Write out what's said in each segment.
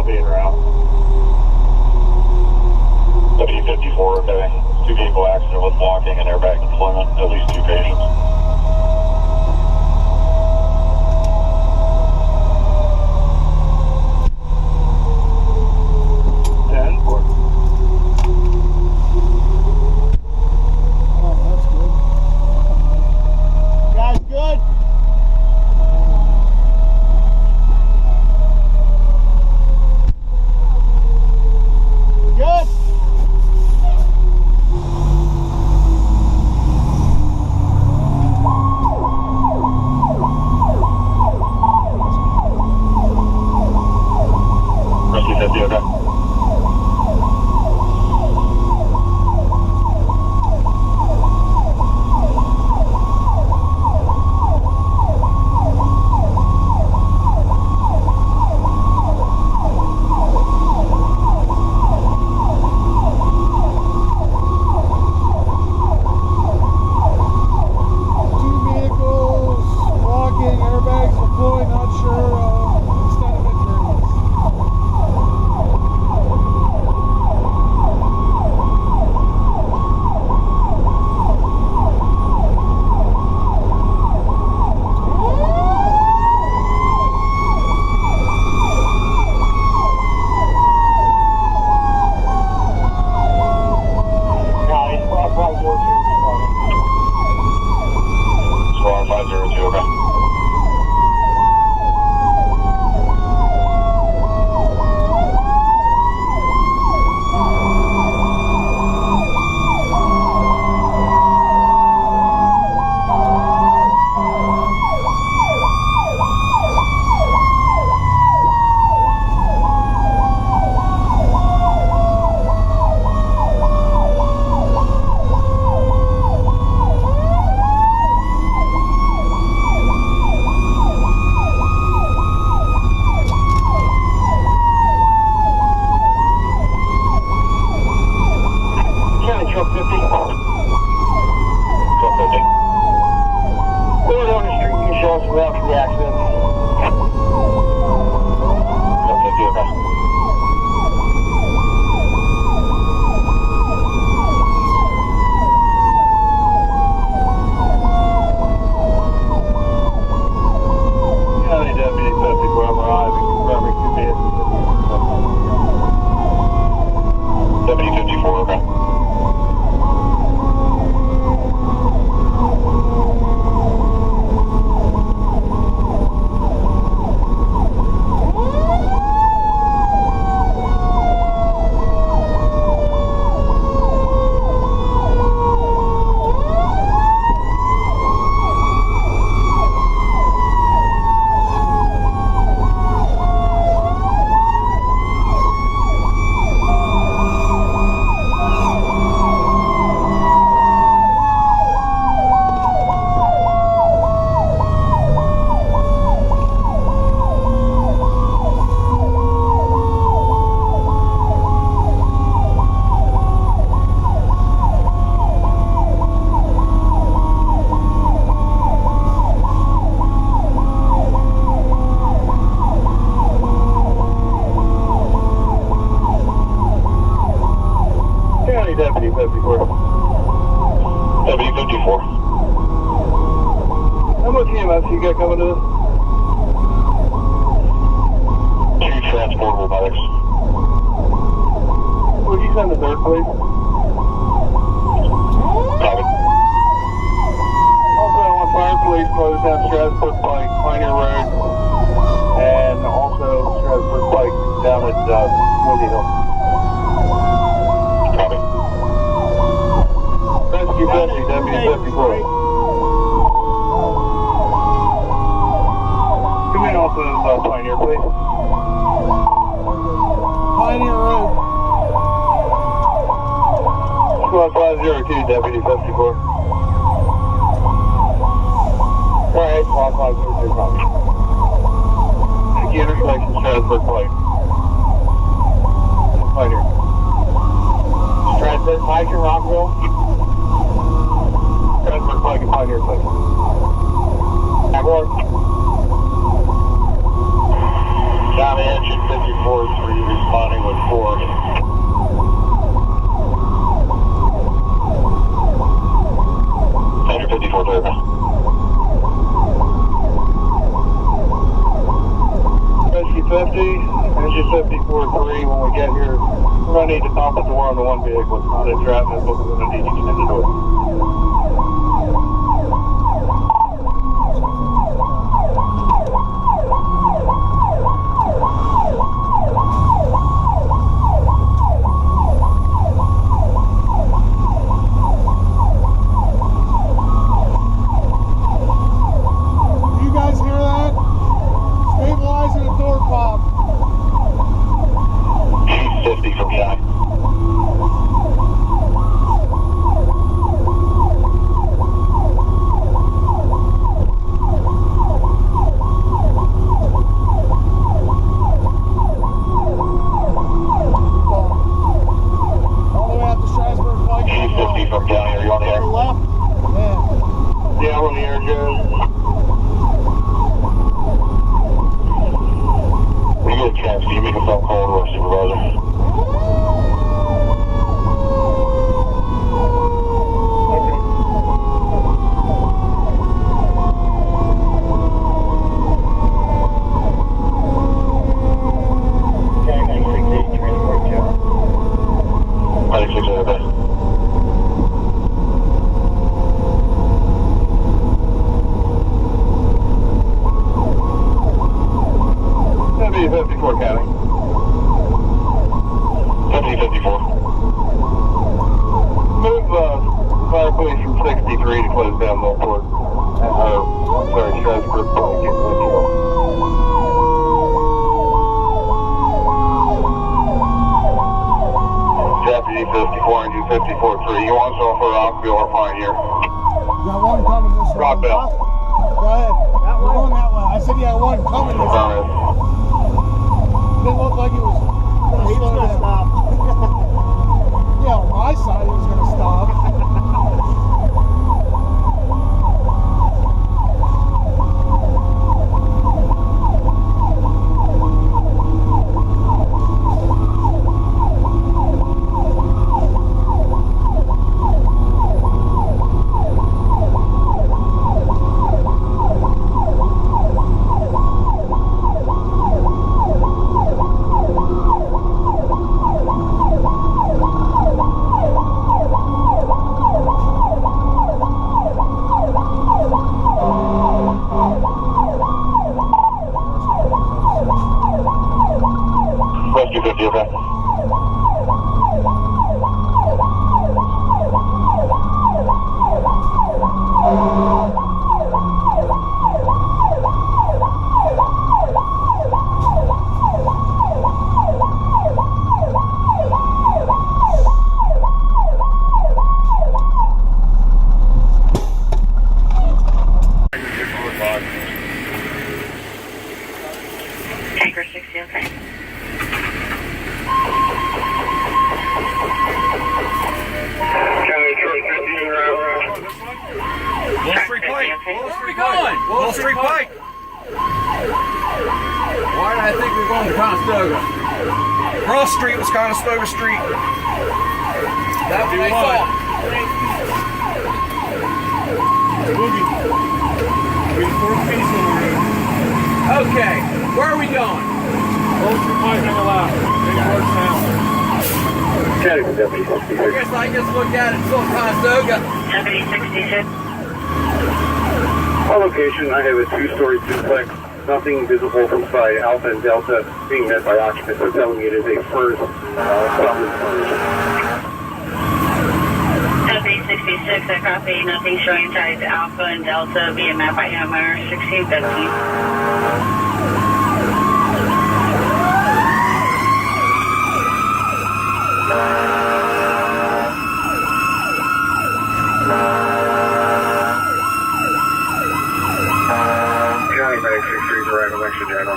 being around. W54, okay. 2 vehicle accident with walking and airbag deployment. At least 2 patients. W54. W54. How much EMS you got coming to this? 2 transportable medics. Would you send the third, please? Copy. Also, I want fire police closed down Strasburg Pike, Pioneer Road, and also Strasburg Pike down at Windy Hill. Copy. Rescue 50, W54. Come in off of Pioneer, please. Pioneer Road. Squad 502, Deputy 54. Alright, Squad 502, copy. Key intersection, Strasburg Pike. Pioneer. Strasburg Pike in Rockville. Strasburg Pike and Pioneer, please. County engine 54 is for you. proceed extended order. Nothing visible from side. Alpha and Delta being met by occupants are telling me it is a first solid furnace. 66, I copy. Nothing showing signs Alpha and Delta being met by Hammer 1615. General.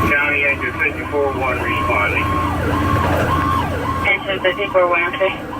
County engine 54-1 responding. Engine 54-1, okay.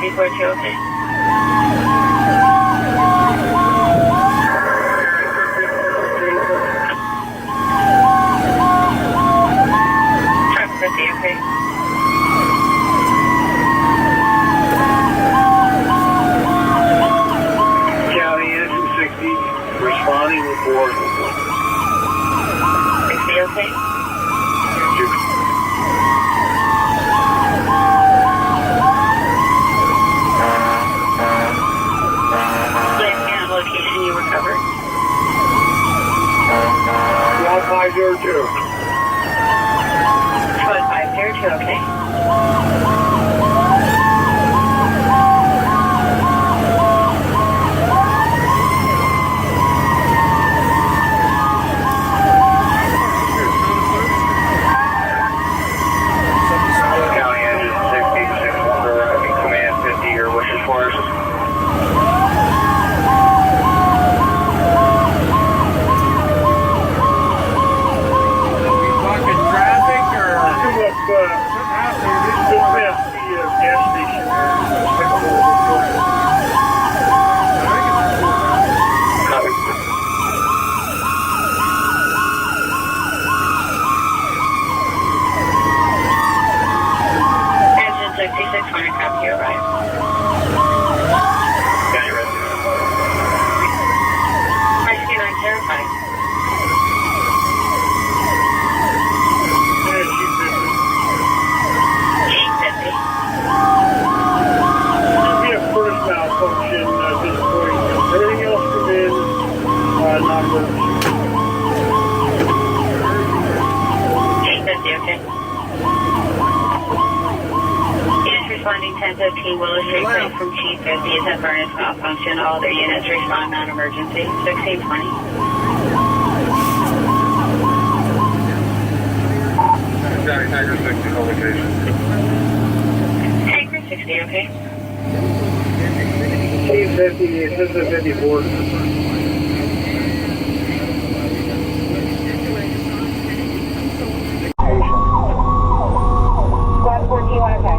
242, okay. Traffic 50, okay. County engine 60, responding report. 60, okay. Location you recovered. 1502. 1502, okay. County engine 66 Wonder, command 50, your wishes for us. Engine 66, when I copy you, right? County resident. Rescue 9 terrified. Chief 50. Be a first malfunction at this point. Everything else come in, non-emergency. Chief 50, okay. Units responding 1015 Willow Street, call from Chief 50 is a furnace malfunction. All other units respond non-emergency. 1620. Tiger 60, no location. Tanker 60, okay. Chief 50, Assistant 54. Squad 14, okay.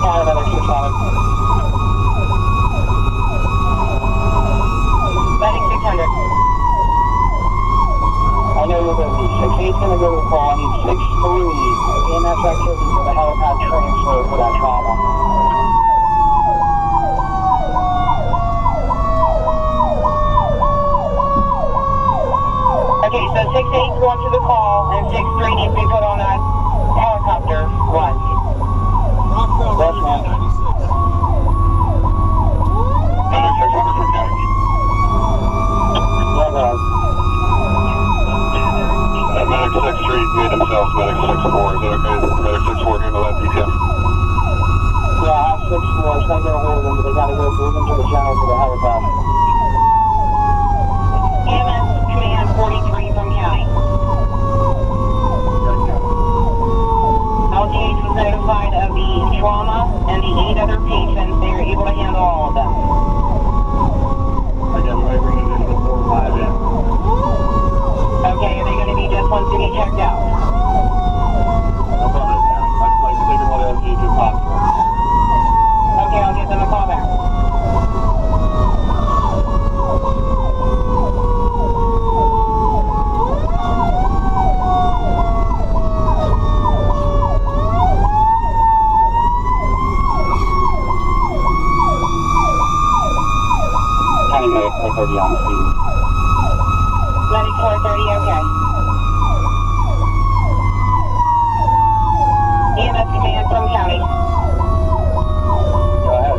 Paramedics responded. Medic 600. I know you're busy. 6-8's going to go to the call. I need 6-3 EMS activity for the helicopter transfer for that trauma. Okay, so 6-8's going to the call, and 6-3 needs to be put on a helicopter run. Yes, ma'am. Medic 600 for county. Yeah, guys. Medic 6-3 made themselves Medic 6-4. Is that okay? Medic 6-4 handle that detail? Yeah, I have 6-4. It's not going to hold them, but they got to go move them to the channel for the helicopter. EMS Command 43 from County. LGH was notified of the trauma and the 8 other patients. They are able to handle all of them. I got my bring it in before 5 in. Okay, are they going to be just ones to be checked out? No problem, County. I'd like to take them what LGH if possible. Okay, I'll give them a call back. County Medic 430 on the scene. Medic 430, okay. EMS Command from County. Go ahead.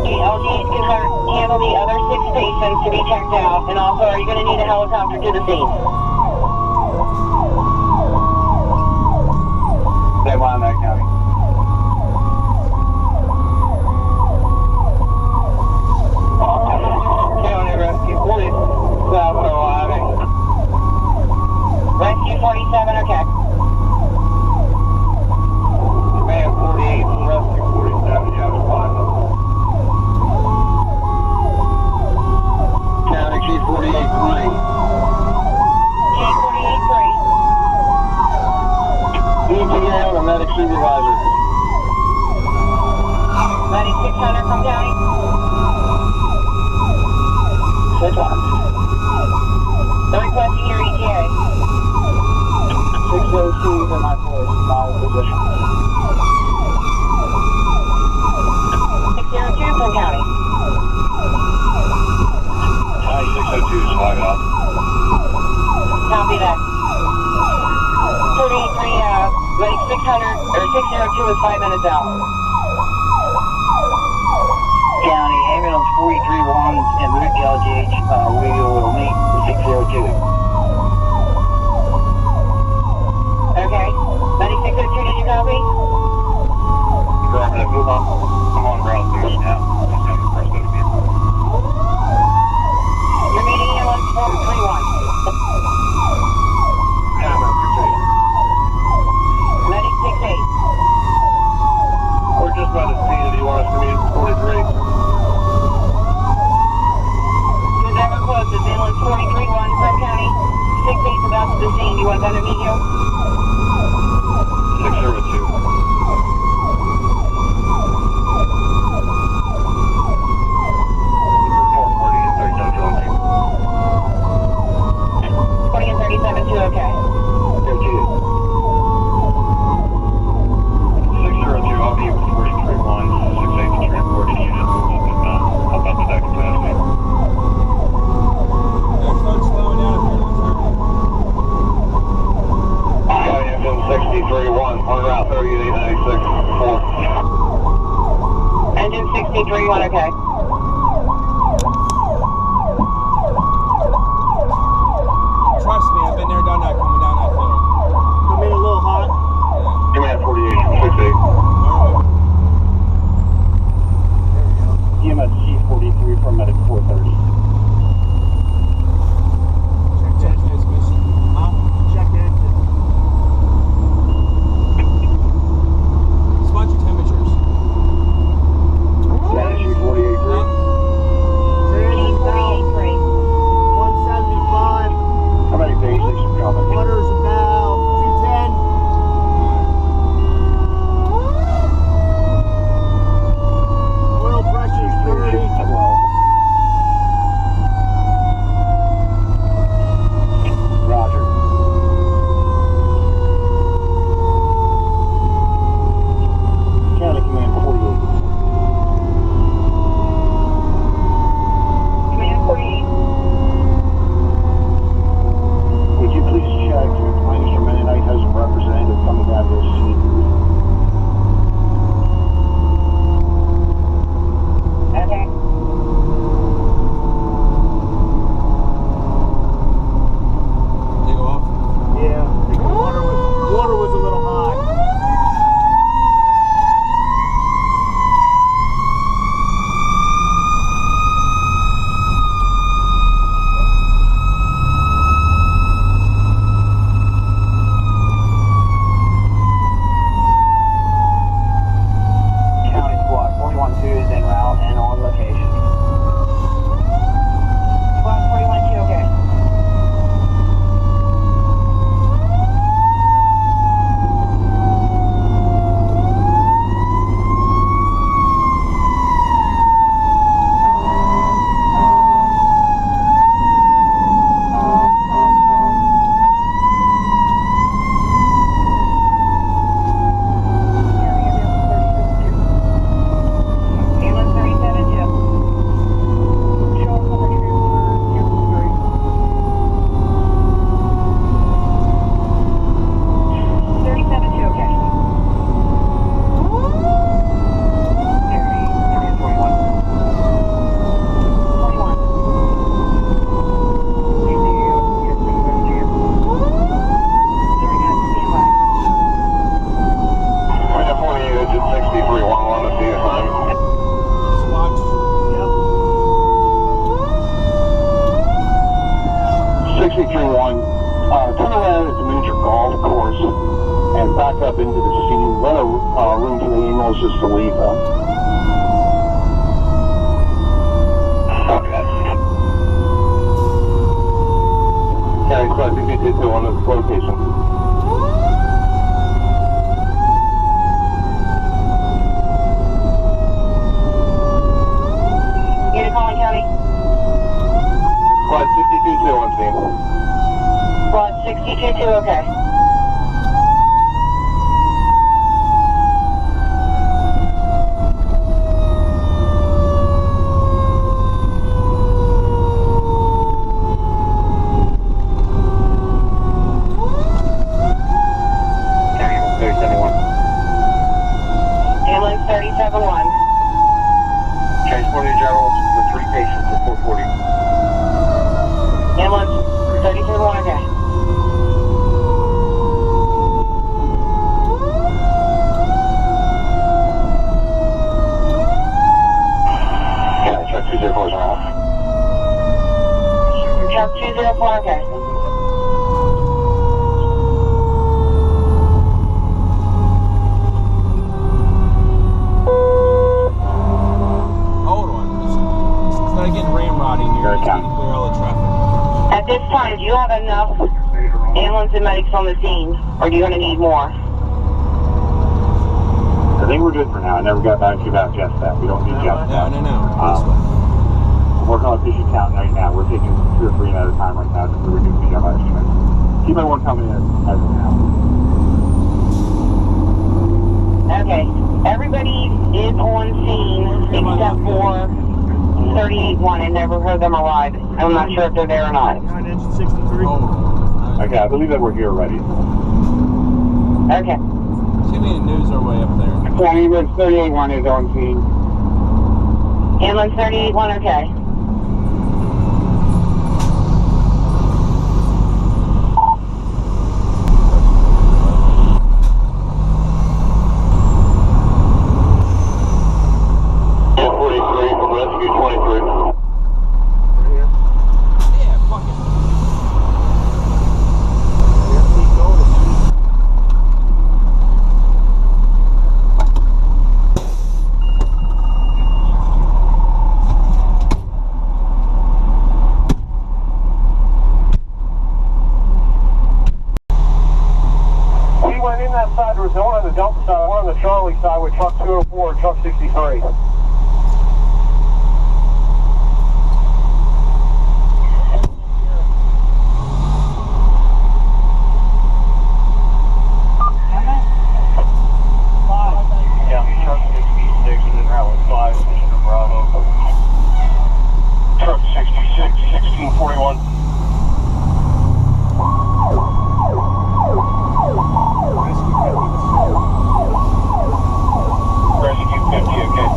The LGH can handle the other 6 stations to be checked out, and also are you going to need a helicopter to the scene? Stay on that, County. County Rescue 47 arriving. Rescue 47, okay. Command 48 from Rescue 47, you have a spot. County Chief 48, 3. 6 1. They're requesting your ETA. 602 is in my place, my position. 602 from county. County 602 is logging off. Copy that. 43, medic 600, or 602 is 5 minutes out. County ambulance 431's en route to LGH. We will meet 602. Okay. Medic 602, did you copy? Affirmative. Move on. I'm on route 6 now. You're meeting ambulance 431. Medic 68. We're just about to see it. Do you want us to meet 43? Who's ever closest? Ambulance 431 from county. 68's about to the scene. Do you want them to meet you? 602. Report 40 and 30, no drone team. 40 and 37, 2 okay. 602, I'll be with 43-1, 6-8 to transport any unit. Help out the deck capacity. County engine 63-1, on route 3896, 4. Engine 63-1 okay. Trust me, I've been there, done that, coming down that hill. Come in a little hot. Command 48 from 68. EMS C43 from medic 430. Check transmission. Huh? Check engine. Spot your temperatures. Spanish C48 3. Training now. 175. How many basics are coming? Water's about 210. Oil pressure's 30. 12. Roger. County Command 48. Command 48. Would you please check if planes from Mennonite has a representative coming down to the scene? Okay. Take off. Yeah. I think the water was a little hot. County Squad 412 is en route and on location. Squad 41, 2 okay. Ambulance 37, 2. Turn around at the miniature golf course and back up into the scene. Let a room for the ambulances to leave. Okay. County Squad 222 on this location. Unit calling county. 222, okay. Ambulance 371. Transporting generals with 3 patients at 440. Ambulance 371, okay. Yeah, truck 204 is around. Truck 204, okay. Hold on. Instead of getting ramrodding here, just need to clear all the traffic. At this time, do you have enough ambulance and medics on the scene, or do you going to need more? I think we're good for now. I never got back to you about Jeff that. We don't need Jeff that. No. This way. I'm working on a patient count right now. We're taking 2 or 3 at a time right now just to reduce the job estimate. Keep everyone coming in as of now. Okay. Everybody is on scene except for 38-1 and never heard them arrive. I'm not sure if they're there or not. 9 engine 63. Hold on. Okay, I believe that we're here already. Okay. See me and news our way up there. Yeah, ambulance 38-1 is on scene. Ambulance 38-1, okay. There's one on the Delta side, one on the Charlie side with truck 204 and truck 63. Yeah, truck 66 and then Route 5, Mr. Bravo. Truck 66, 1641. Rescue 50, okay.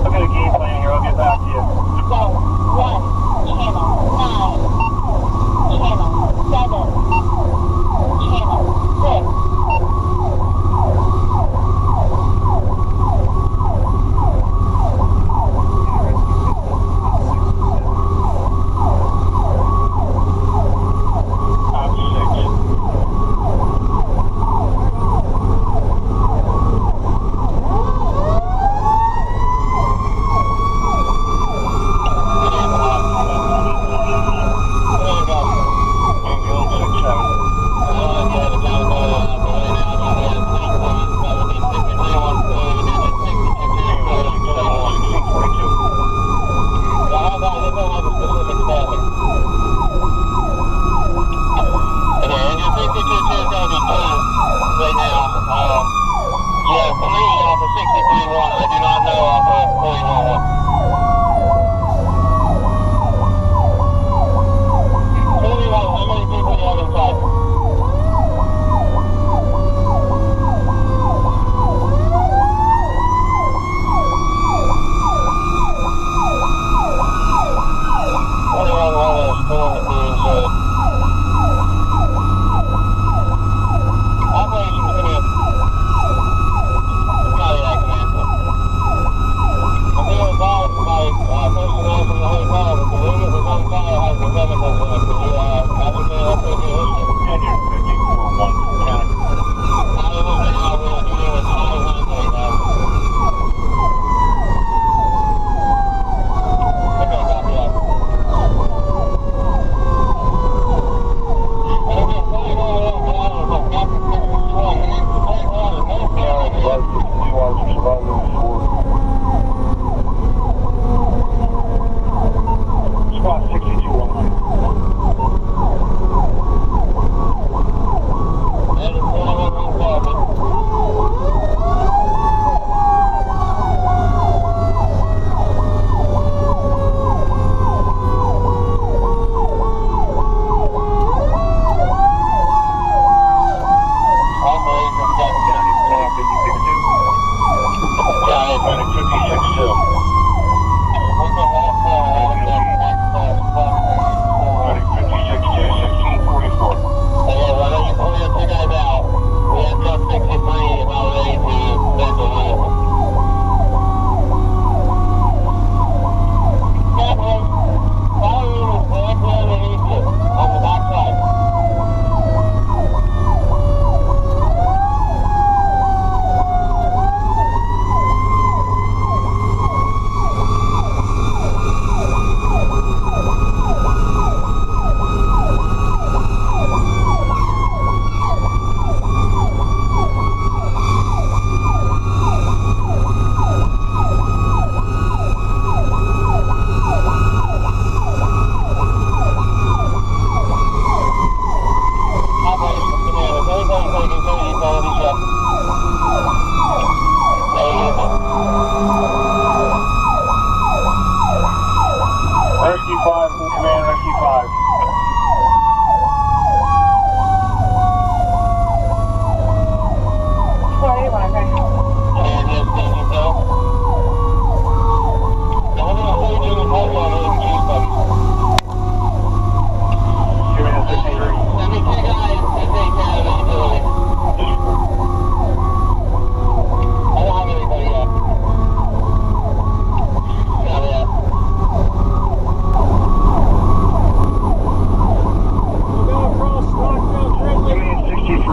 I've got a game plan here, I'll get back to you. Go 1, channel 9, channel 7, channel 6,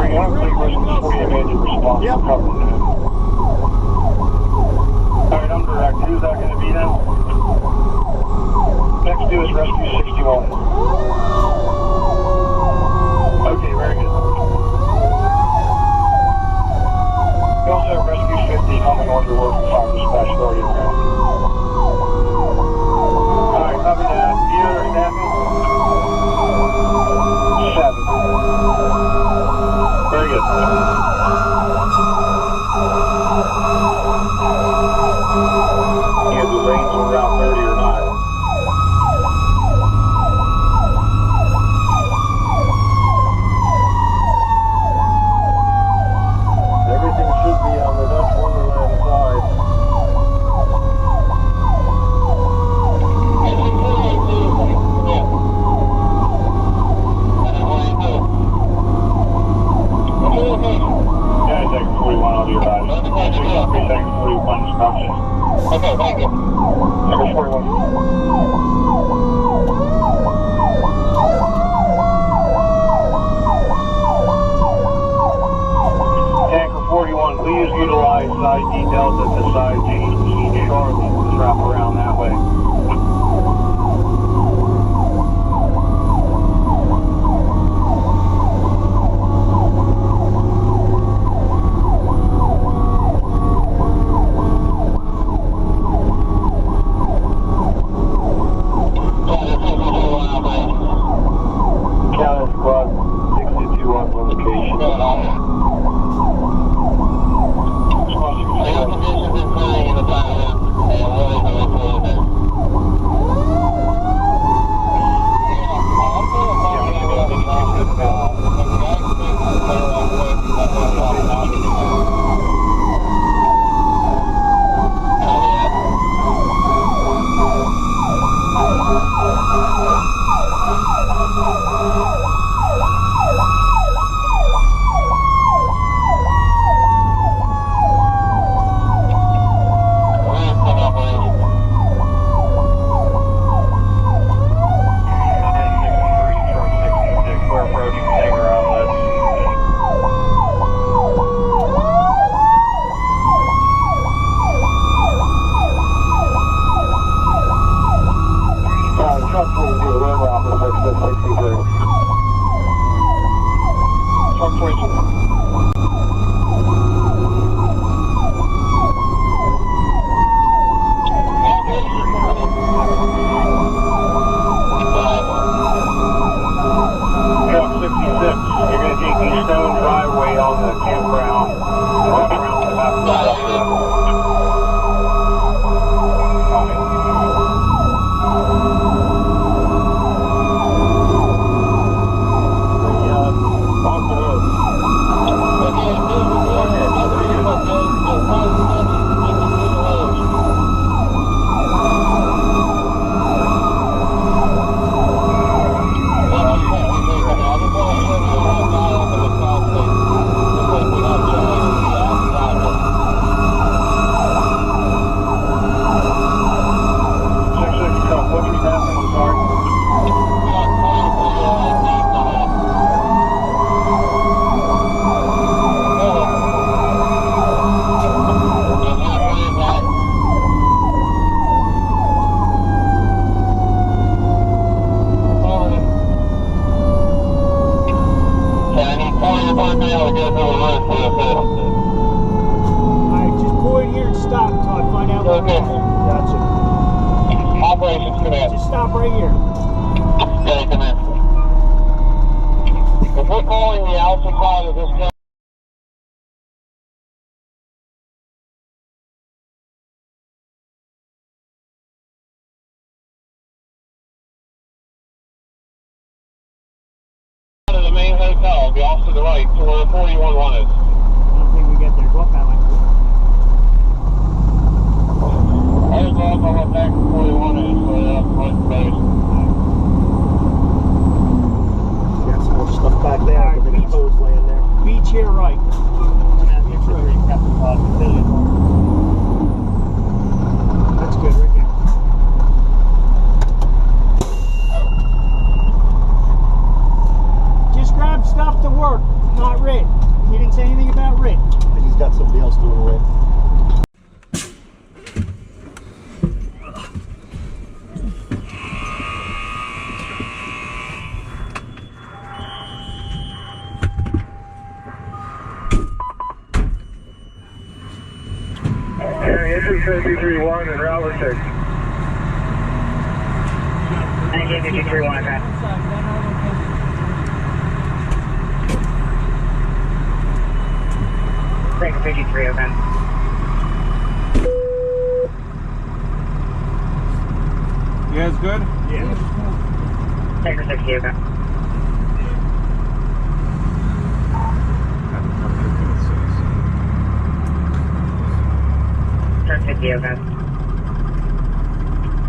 Very good. I'm going to rescue 48 major response. Yep. Covering that. Alright, I'm direct. Who's that going to be then? Next due is rescue 61. Okay, very good. We also have rescue 50 coming on your work from fire dispatch authority around. Alright, copy that. Any other staffing? 7. Very good. You have the lanes on Route 30 or not? Everything should be on the Dutch Wonderland side. Yeah, second 41 on your right. Second 41 instructions. Okay, thank you. Second 41. Tanker 41, please utilize side D Delta to side G Charlotte. Let's wrap around that way. Counter squad 62 on location. Alright, just pull in here and stop until I find out what Okay. Gotcha. Operations command. Just stop right here. Yeah, command. If we're calling the Alpha side of this town, to the main hotel, be off to the right to where 41 1 is. I don't think we get there. Go up that way. I was off on what back to 41 is, so that's right base. Got some more stuff back there. Right, the beach laying there. Beach here, right. That's good right there. Just grab stuff to work, not Rick. 653-1 and route 6. 1953-1, okay. Breaker 53, okay. You guys good? Yeah. Breaker 60, okay. Truck 50, okay.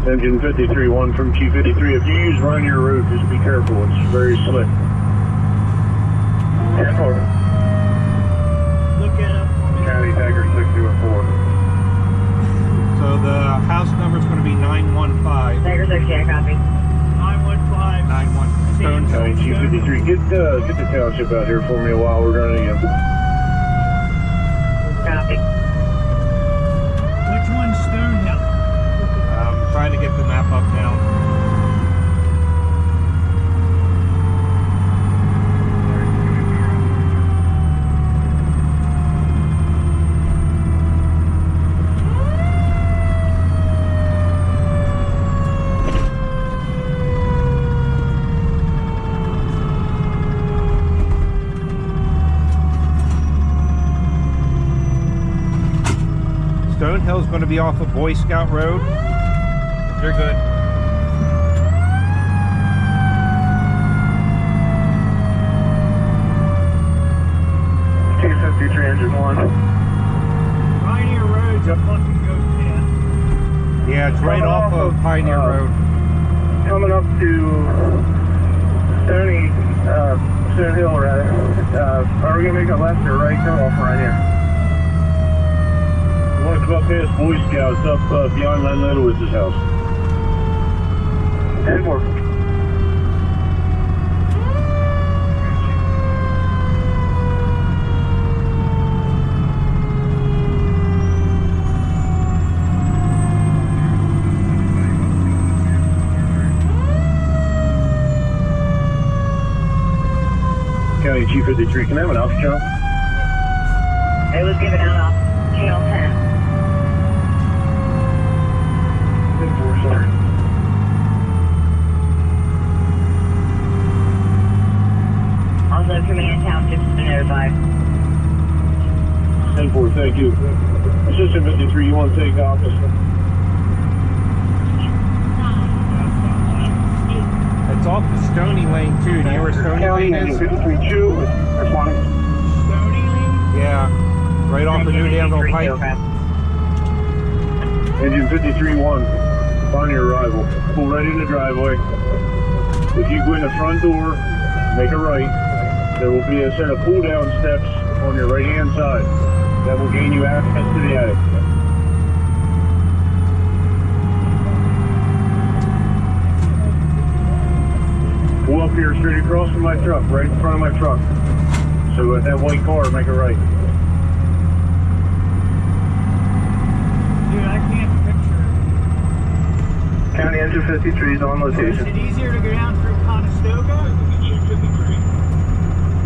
Engine 53-1 from Q53. If you use run your route, just be careful. It's very slick. 10-4. Look at him. County Packer 624. So the house number is going to be 915. Breaker 60, I copy. 915. 91 Stone County Q53. Get the township out here for me a while. We're running in. Copy. Which one's Stonehill? I'm trying to get the map up now. Stonehill's going to be off of Boy Scout Road. You're good. Q53 engine 1. Pioneer Road's a fucking goat man. Yeah, it's right off of Pioneer Road. Coming up to Stone Hill rather. Are we gonna make a left or right cut off right here? We want to come up past Boy Scouts up beyond Len Ledowitz's house. 10-4. County Q53, can I have an alpha channel? It was given out off channel 10. 10-4, sorry. Also, Command Township's been notified. 10-4, thank you. Assistant 53, you want to take office? It's off the Stony Lane too. Do you know where Stony Lane is? 53-2, responding. Stony Lane? Yeah, right off the New Danville Pike. Engine 53-1, on your arrival. Pull right in the driveway. If you go in the front door, make a right. There will be a set of pull-down steps on your right-hand side. That will gain you access to the attic. Pull up here straight across from my truck, right in front of my truck. So at that white car, make a right. Dude, I can't picture it. County Engine 53 is on Is location. it easier to go down through Conestoga?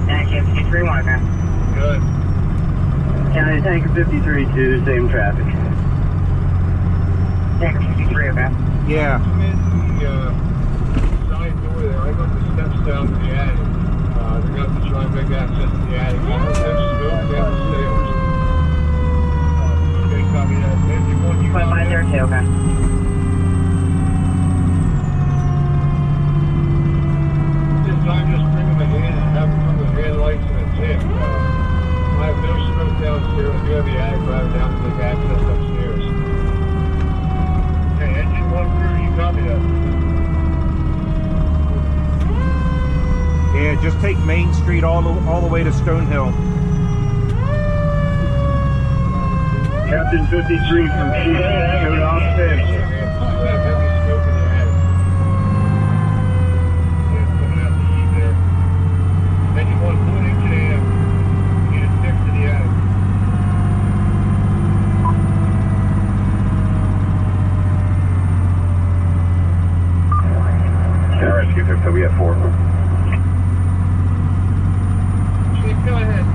1953-1, okay. Good. County Tanker 53-2, same traffic. Tanker 53, okay. Yeah. I'm in the side door there. I got the steps down to the attic. They're going to try and make access to the attic. There's smoke down the stairs. Okay, copy that. Engine 1, you 2502, okay. This time just bring them in and have them come with headlights and a tip. I have no smoke downstairs. I do have the attic drive down to make access upstairs. Okay, engine 1 crew, you copy that? Yeah, just take Main Street all the way to Stonehill. Captain 53 from Chief, go to Ops 10. Heavy smoke in the attic. Coming out the heat there. Engine 1, pull an engine AM. Get it fixed to the attic. Can rescue 50, we have 4. Chief, go ahead.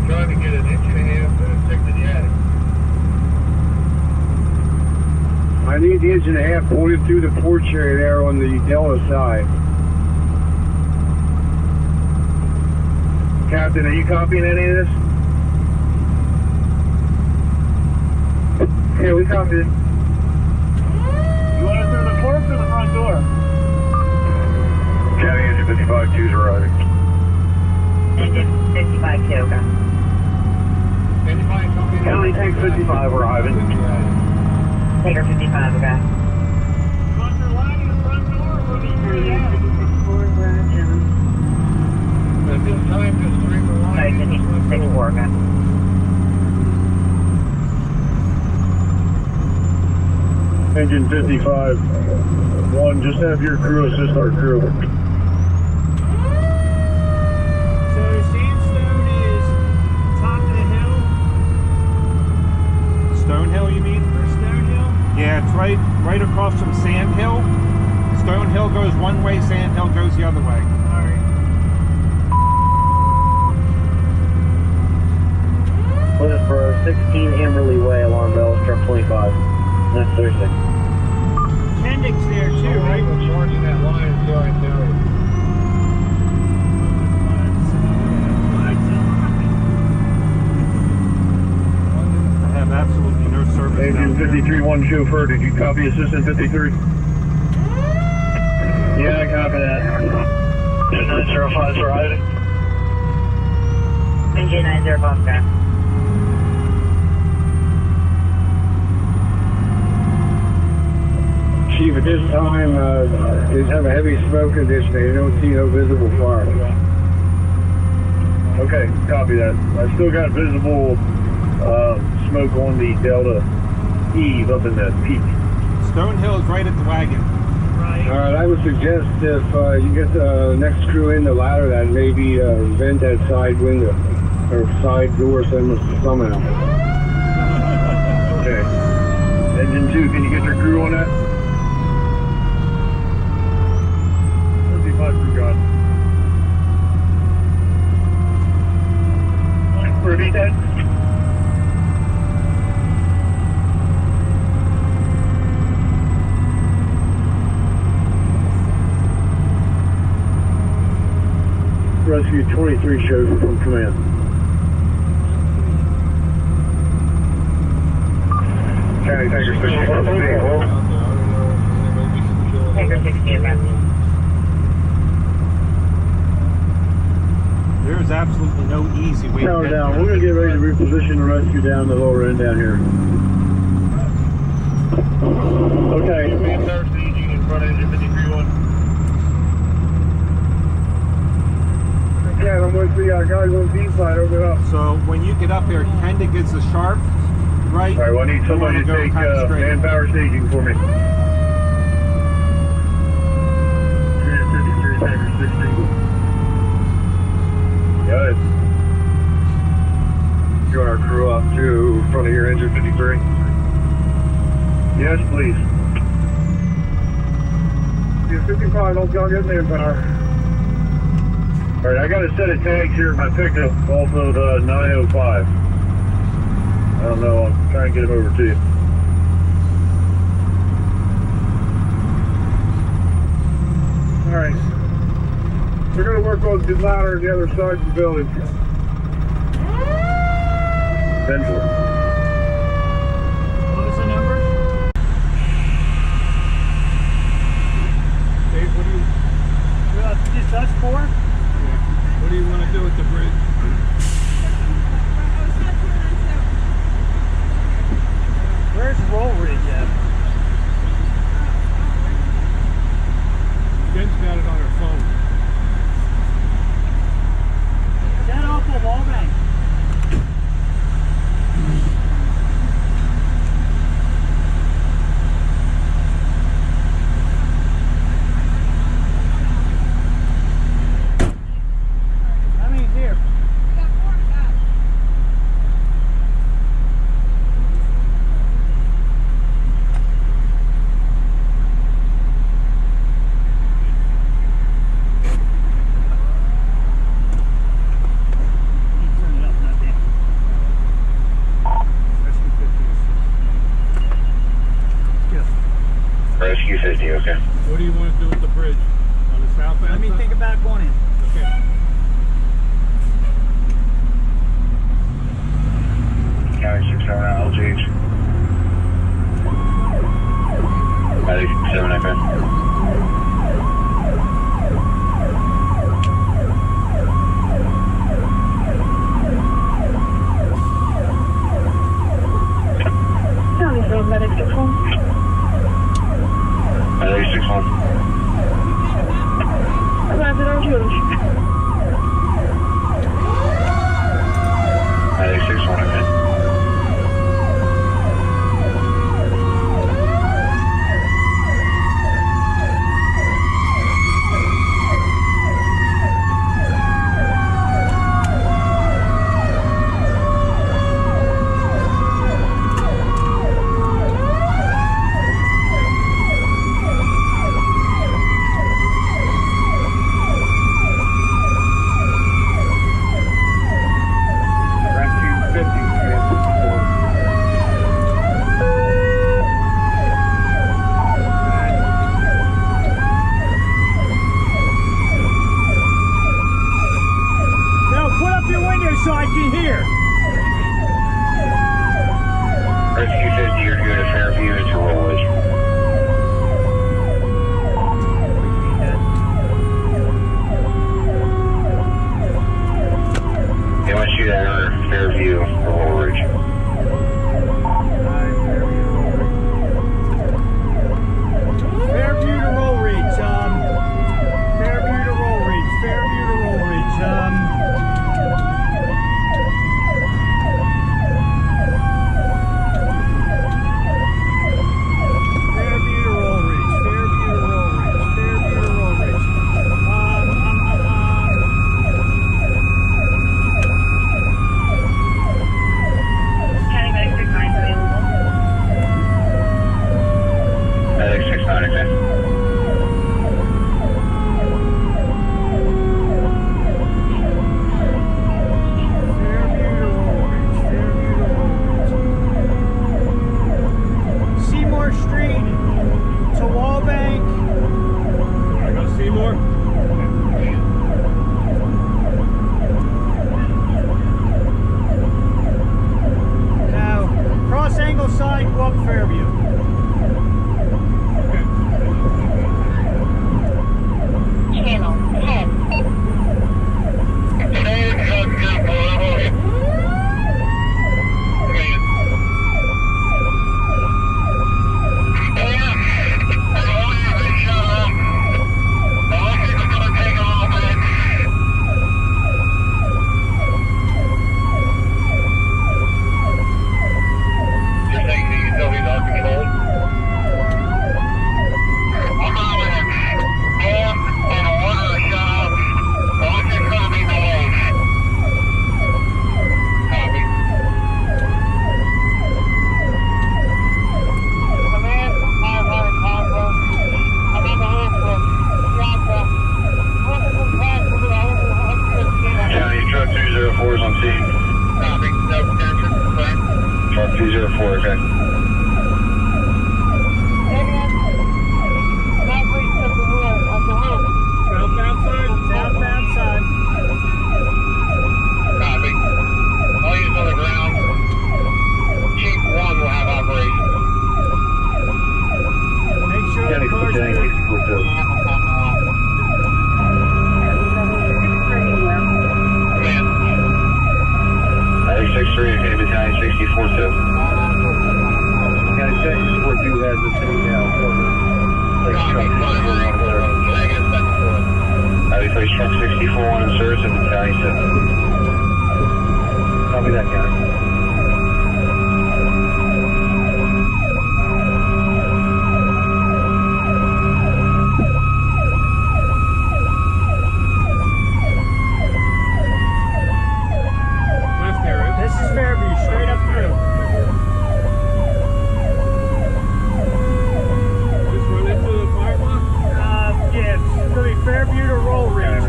Trying to get an engine take the 1.5 inch, pull it through the porch area there on the Delta side. Captain, are you copying any of this? Yeah, we copied it. You want it through the porch or the front door? County engine 55-2 is arriving. Engine 55 2, okay. County tank 55 arriving. Taker 55, okay. Want your line in the front door or the At this time, just stream the line. Sorry, 54, okay. Engine 55, 1, just have your crew assist our crew. So Sandstone is top of the hill. Stone Hill, you mean? Or Stone Hill? Yeah, it's right across from Sand Hill. Stone Hill goes one way, Sand Hill goes the other way. Alright. Plymouth for 16 Amberley Way, alarm bell, struck 25. Next Thursday. Appendix there too, right? Charging that line until I know it. I have absolutely no service. Engine 53-1 chauffeur, did you copy assistant 53? Yeah, I copy that. 905 for Ivy. Engine 905, okay. Chief, at this time, they have a heavy smoke condition. They don't see no visible fire. Okay, copy that. I still got visible smoke on the Delta Eve up in the peak. Stone Hill is right at the wagon. Right. All right, I would suggest if you get the next crew in the ladder, that maybe vent that side window or side door somehow. Okay. Engine 2, can you get your crew on that? 55 for God. Ruby dead? Rescue 23 shows from command. County Tanker 16. Taker 60, okay. There's absolutely no easy way Power to get down. there. We're going to get ready to reposition the rescue down the lower end down here. Okay. Man Thursday, in front of engine 53-1. Okay, I'm with the guys on the side. Open it up. So when you get up there, it kind of gets a sharp right. All right, well, I need somebody to go take kinda straight. manpower staging for me. 353, Tanker 16. Got it. Join our crew up to front of your engine 53. Yes, please. Yeah, 55, don't y'all get manpower. Alright, I got a set of tags here in my pickup off of 905. I don't know, I'll try and get them over to you. Alright. We're going to work on the ladder on the other side of the building. 10-4. What was the number? Dave, what do you... Just us four? Yeah. What do you want to do with the bridge? Where's roll rig at? Jen's got it on her phone. Is that off of Wallbank? 6-1, okay. So I can hear. Rescue 50, you're good at Fairview into Woolwich. They want you to enter Fairview or Woolwich. Fairview to Woolwich. Fairview to Woolwich. Fairview to Woolwich. Truck 204, okay. Southbound side? Southbound side. Copy. All units on the ground. Chief 1 will have operations. Make sure the car's good. Command. 63, okay, battalion 64-2. Got a 74-2 has the same now. We place truck 64 on in service at battalion 7. Copy that, guy. This is Fairview, straight up through. Just run into the firewalk? Yeah, it's going to be Fairview to Roll Ridge,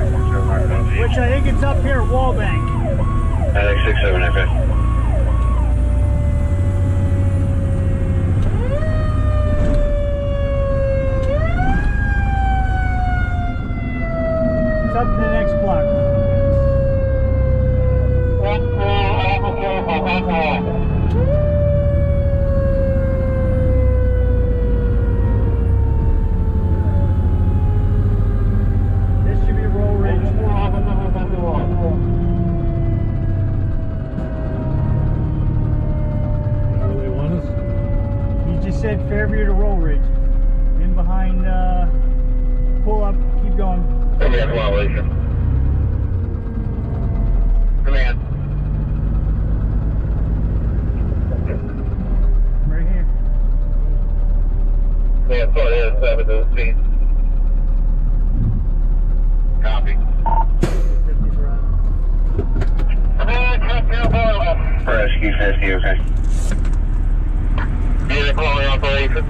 which I think it's up here at Wallbank. Alex 67, okay. It's up in the next block. This should be Roll Ridge. Where they want us? He just said Fairview to Roll Ridge. In behind, pull up, keep going. Yeah, come on, Alicia. you, okay? Vehicle operation.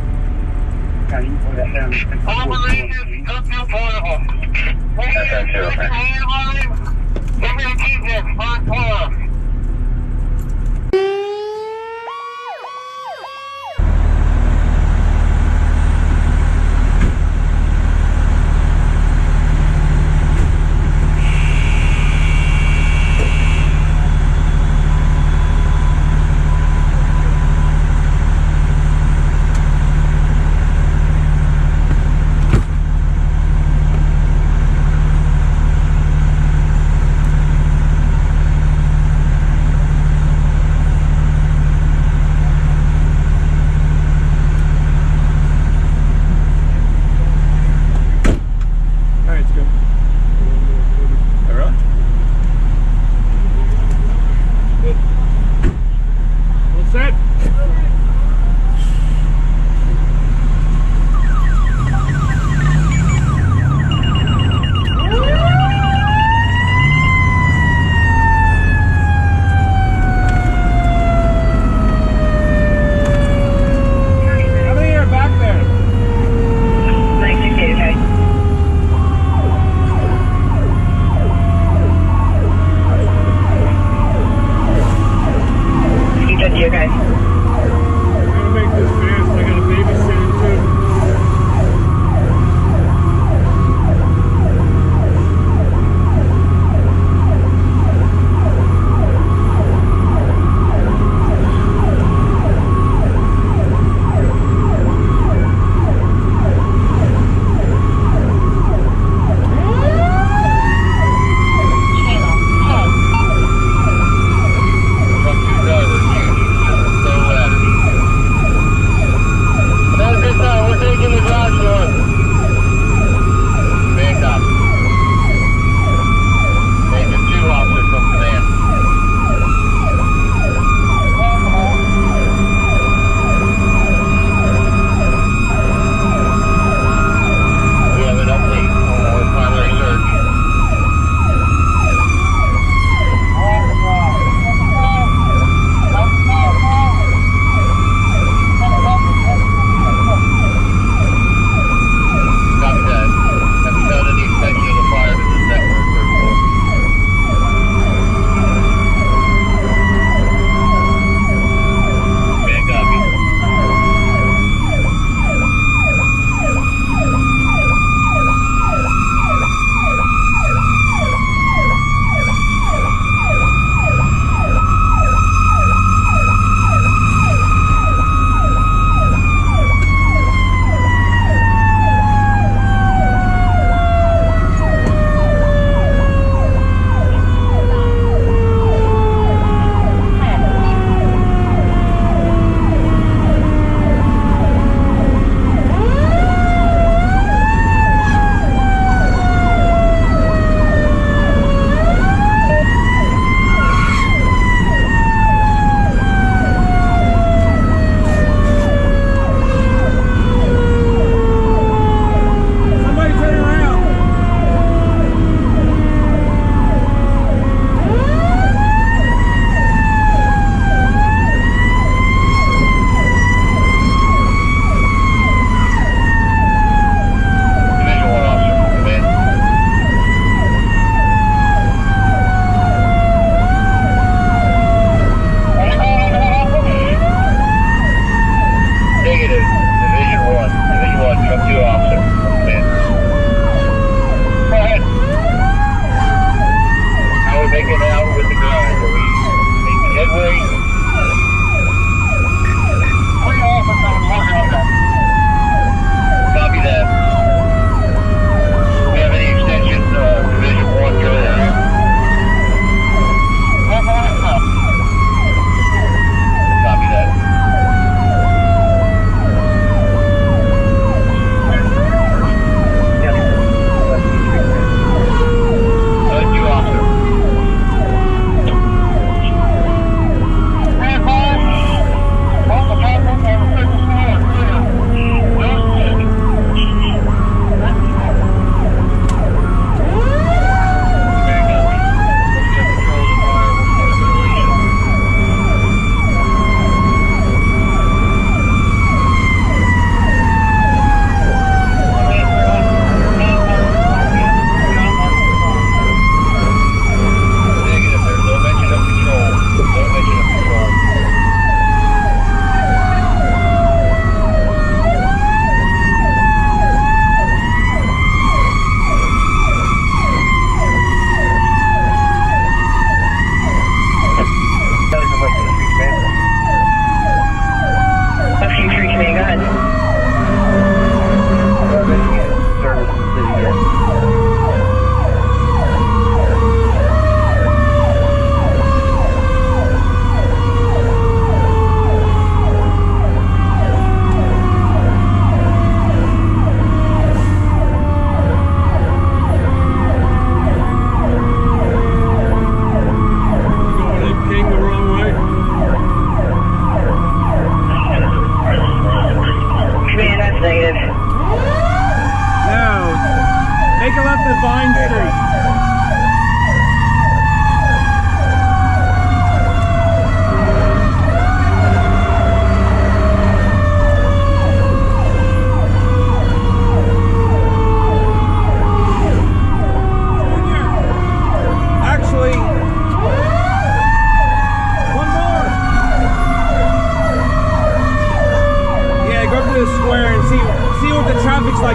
Yeah, you can put that down. Operation up to portable. That's okay. Give me a key there, first floor.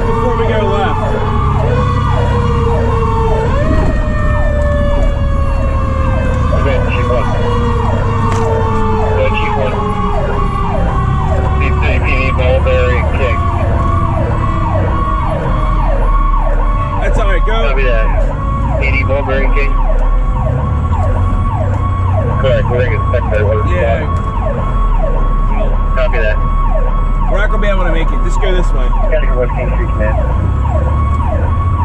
right before we go left. Okay, Chief 1. Go Chief 1. PD Mulberry King. That's alright, go. Copy that. PD Mulberry King. Correct, we're going to secondary water supply. Yeah. Copy that. We're not going to be able to make it. Just go this way. Gotta go West King Street, man.